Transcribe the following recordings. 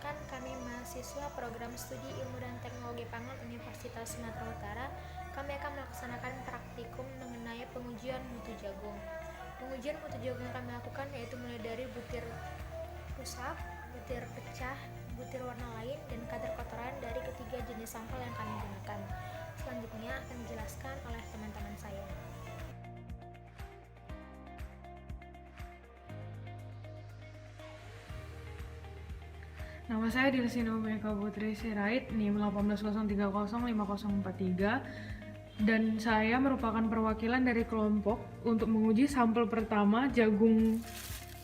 Perkenalkan, kami mahasiswa program studi Ilmu dan Teknologi Pangan Universitas Sumatera Utara. Kami akan melaksanakan praktikum mengenai pengujian mutu jagung. Pengujian mutu jagung yang kami lakukan yaitu mulai dari butir rusak, butir pecah, butir warna lain, dan kadar kotoran dari ketiga jenis sampel yang kami gunakan. Selanjutnya akan dijelaskan oleh teman-teman saya. Nama saya Dilsina Umeka Putri Sirait, NIM 180305043, dan saya merupakan perwakilan dari kelompok untuk menguji sampel pertama jagung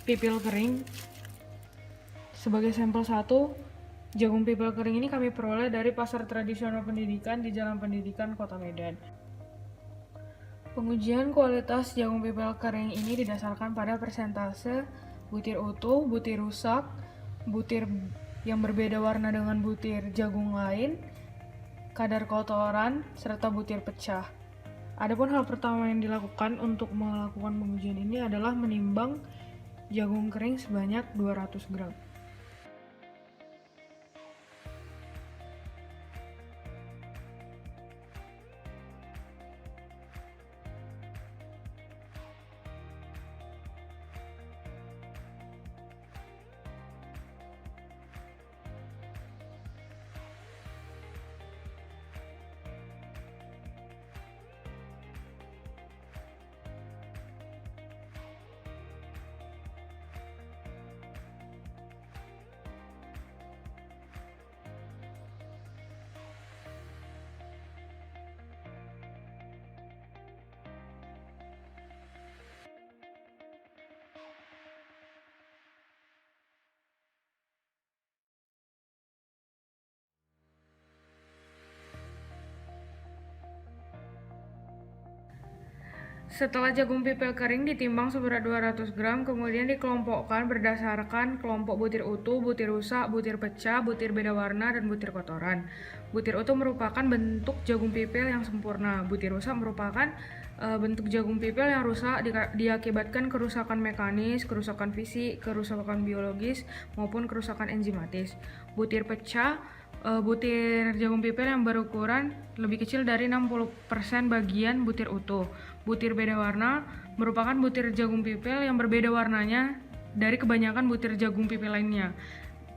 pipil kering. Sebagai sampel 1, jagung pipil kering ini kami peroleh dari Pasar Tradisional Pendidikan di Jalan Pendidikan, Kota Medan. Pengujian kualitas jagung pipil kering ini didasarkan pada persentase butir utuh, butir rusak, butir yang berbeda warna dengan butir jagung lain, kadar kotoran, serta butir pecah. Adapun hal pertama yang dilakukan untuk melakukan pengujian ini adalah menimbang jagung kering sebanyak 200 gram. Setelah jagung pipil kering ditimbang seberat 200 gram, kemudian dikelompokkan berdasarkan kelompok butir utuh, butir rusak, butir pecah, butir beda warna, dan butir kotoran. Butir utuh merupakan bentuk jagung pipil yang sempurna. Butir rusak merupakan bentuk jagung pipil yang rusak diakibatkan kerusakan mekanis, kerusakan fisik, kerusakan biologis, maupun kerusakan enzimatis. Butir pecah butir jagung pipil yang berukuran lebih kecil dari 60% bagian butir utuh. Butir beda warna merupakan butir jagung pipil yang berbeda warnanya dari kebanyakan butir jagung pipil lainnya.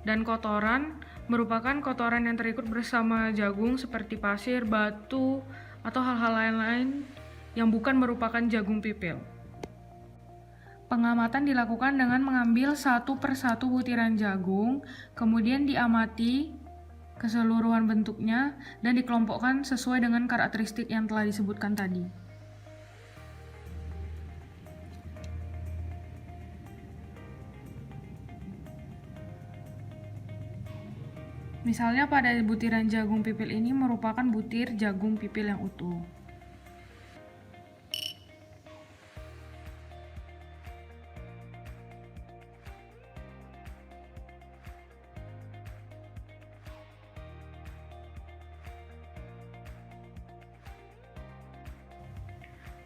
Dan kotoran merupakan kotoran yang terikut bersama jagung seperti pasir, batu, atau hal-hal lain-lain yang bukan merupakan jagung pipil. Pengamatan dilakukan dengan mengambil satu persatu butiran jagung, kemudian diamati keseluruhan bentuknya dan dikelompokkan sesuai dengan karakteristik yang telah disebutkan tadi. Misalnya pada butiran jagung pipil ini merupakan butir jagung pipil yang utuh.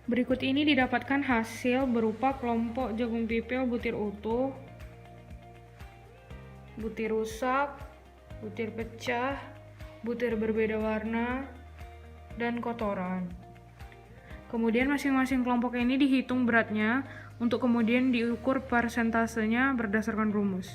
Berikut ini didapatkan hasil berupa kelompok jagung pipil butir utuh, butir rusak, butir pecah, butir berbeda warna, dan kotoran. Kemudian masing-masing kelompok ini dihitung beratnya untuk kemudian diukur persentasenya berdasarkan rumus.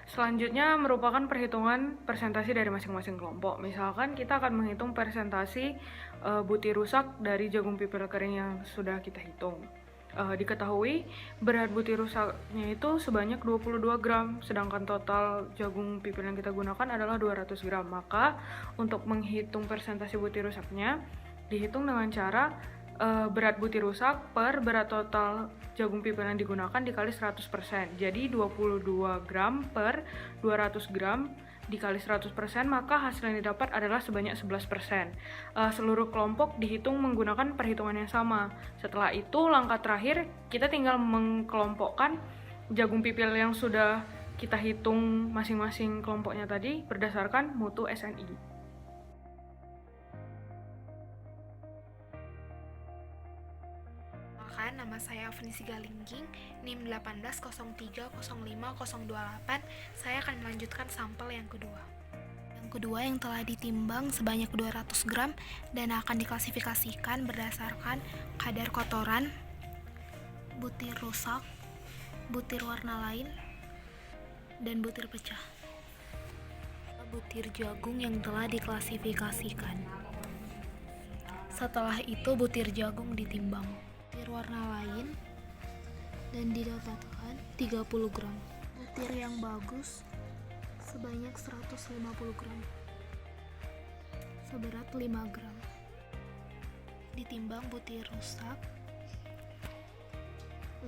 Selanjutnya merupakan perhitungan persentase dari masing-masing kelompok. Misalkan kita akan menghitung persentase butir rusak dari jagung pipil kering yang sudah kita hitung. Diketahui berat butir rusaknya itu sebanyak 22 gram, sedangkan total jagung pipil yang kita gunakan adalah 200 gram. Maka untuk menghitung persentase butir rusaknya dihitung dengan cara berat butir rusak per berat total jagung pipil yang digunakan dikali 100%. Jadi 22 gram per 200 gram dikali 100%, maka hasil yang didapat adalah sebanyak 11%. Seluruh kelompok dihitung menggunakan perhitungan yang sama. Setelah itu langkah terakhir kita tinggal mengkelompokkan jagung pipil yang sudah kita hitung masing-masing kelompoknya tadi berdasarkan mutu SNI. Nama saya Afni Sigalingging, NIM 180305028. Saya akan melanjutkan sampel yang kedua. Yang kedua yang telah ditimbang sebanyak 200 gram dan akan diklasifikasikan berdasarkan kadar kotoran, butir rusak, butir warna lain, dan butir pecah. Butir jagung yang telah diklasifikasikan. Setelah itu butir jagung ditimbang. Butir warna lain dan didapatkan 30 gram. Butir yang bagus sebanyak 150 gram. Seberat 5 gram. Ditimbang butir rusak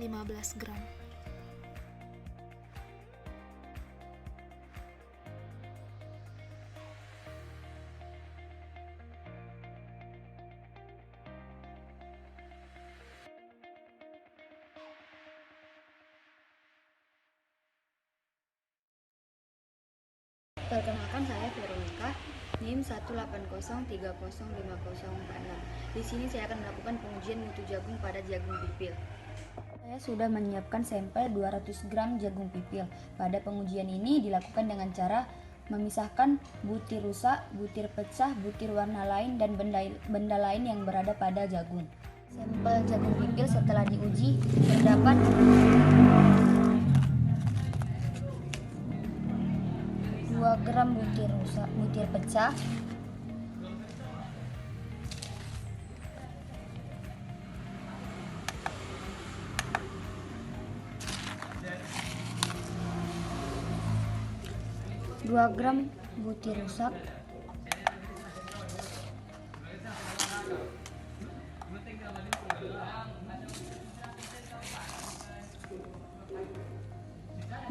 15 gram. Perkenalkan, saya Veronica, NIM 180305046. Di sini saya akan melakukan pengujian mutu jagung pada jagung pipil. Saya sudah menyiapkan sampel 200 gram jagung pipil. Pada pengujian ini dilakukan dengan cara memisahkan butir rusak, butir pecah, butir warna lain, dan benda lain yang berada pada jagung. Sampel jagung pipil setelah diuji terdapat 2 gram butir rusak, butir pecah, 2 gram butir rusak,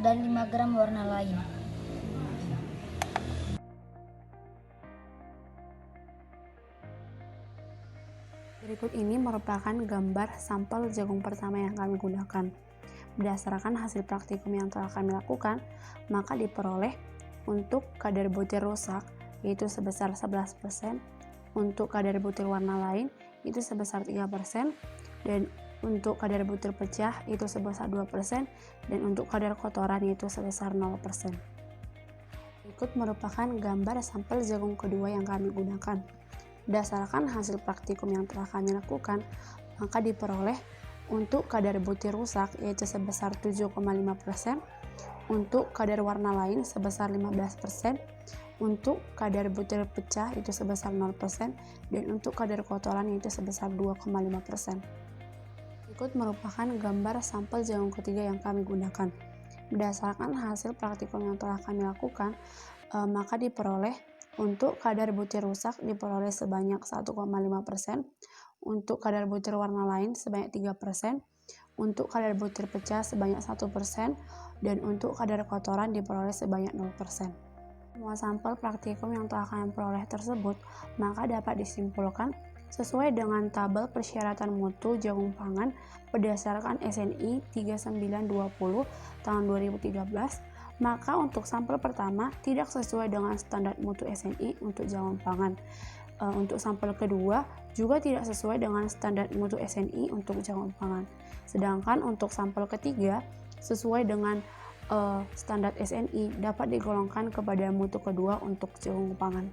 dan 5 gram warna lain. Berikut ini merupakan gambar sampel jagung pertama yang kami gunakan. Berdasarkan hasil praktikum yang telah kami lakukan, maka diperoleh untuk kadar butir rusak yaitu sebesar 11%, untuk kadar butir warna lain itu sebesar 3%, dan untuk kadar butir pecah itu sebesar 2%, dan untuk kadar kotoran itu sebesar 0%. Berikut merupakan gambar sampel jagung kedua yang kami gunakan. Berdasarkan hasil praktikum yang telah kami lakukan, maka diperoleh untuk kadar butir rusak yaitu sebesar 7,5%, untuk kadar warna lain sebesar 15%, untuk kadar butir pecah itu sebesar 0%, dan untuk kadar kotoran itu sebesar 2,5%. Berikut merupakan gambar sampel jagung ketiga yang kami gunakan. Berdasarkan hasil praktikum yang telah kami lakukan, maka diperoleh untuk kadar butir rusak diperoleh sebanyak 1,5%, untuk kadar butir warna lain sebanyak 3%, untuk kadar butir pecah sebanyak 1%, dan untuk kadar kotoran diperoleh sebanyak 0%. Semua sampel praktikum yang telah kami peroleh tersebut maka dapat disimpulkan sesuai dengan tabel persyaratan mutu jagung pangan berdasarkan SNI 3920 tahun 2013. Maka untuk sampel pertama tidak sesuai dengan standar mutu SNI untuk jagung pangan. Untuk sampel kedua juga tidak sesuai dengan standar mutu SNI untuk jagung pangan. Sedangkan untuk sampel ketiga sesuai dengan standar SNI dapat digolongkan kepada mutu kedua untuk jagung pangan.